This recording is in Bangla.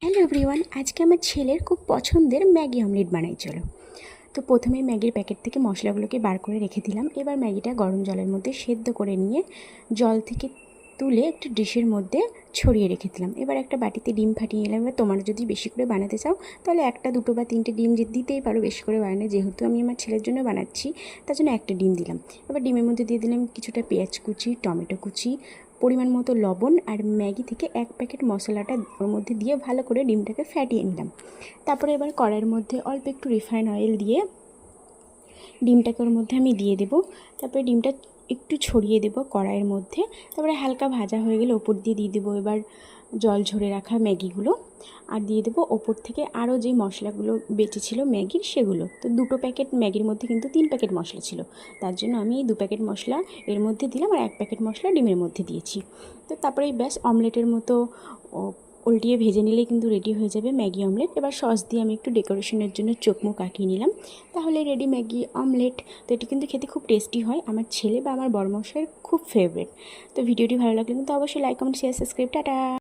হ্যালো এভরিওয়ান, আজকে আমার ছেলের খুব পছন্দের ম্যাগি অমলেট বানাই চলো। তো প্রথমে ম্যাগির প্যাকেট থেকে মশলাগুলোকে বার করে রেখে দিলাম। এবার ম্যাগিটা গরম জলের মধ্যে সেদ্ধ করে নিয়ে জল থেকে তুলে একটা ডিশের মধ্যে ছড়িয়ে রেখে দিলাম। এবার একটা বাটিতে ডিম ফাটিয়ে নিলাম। এবার তোমরা যদি বেশি করে বানাতে চাও তাহলে একটা দুটো বা তিনটে ডিম দিতেই পারো বেশি করে বানানো, যেহেতু আমি আমার ছেলের জন্য বানাচ্ছি তার জন্য একটা ডিম দিলাম। এবার ডিমের মধ্যে দিয়ে দিলাম কিছুটা পেঁয়াজ কুচি, টমেটো কুচি, পরিমাণ মতো লবণ আর ম্যাগি থেকে এক প্যাকেট মশলাটা ওর মধ্যে দিয়ে ভালো করে ডিমটাকে ফ্যাটিয়ে নিলাম। তারপরে এবার কড়াইয়ের মধ্যে অল্প একটু রিফাইন অয়েল দিয়ে ডিমটাকে ওর মধ্যে আমি দিয়ে দেবো। তারপরে ডিমটা একটু ছড়িয়ে দেবো কড়াইয়ের মধ্যে। তারপরে হালকা ভাজা হয়ে গেলে ওপর দিয়ে দেবো এবার জল ঝরে রাখা ম্যাগিগুলো, আর দিয়ে দেবো ওপর থেকে আরও যে মশলাগুলো বেঁচে ছিল ম্যাগির সেগুলো। তো দুটো প্যাকেট ম্যাগির মধ্যে কিন্তু 3 প্যাকেট মশলা ছিল, তার জন্য আমি 2 প্যাকেট মশলা এর মধ্যে দিলাম আর 1 প্যাকেট মশলা ডিমের মধ্যে দিয়েছি। তো তারপরে ব্যাস অমলেটের মতো উল্টিয়ে ভেজে নিলেই কিন্তু রেডি হয়ে যাবে ম্যাগি অমলেট। এবার সস দিয়ে আমি একটু ডেকোরেশনের জন্য চোখ মুখ আঁকিয়ে নিলাম, তাহলে রেডি ম্যাগি অমলেট। তো এটি কিন্তু খেতে খুব টেস্টি হয়, আমার ছেলে বা আমার বড়মশাইয়ের খুব ফেভারিট। তো ভিডিওটি ভালো লাগলে কিন্তু অবশ্যই like comment share subscribe. Tata.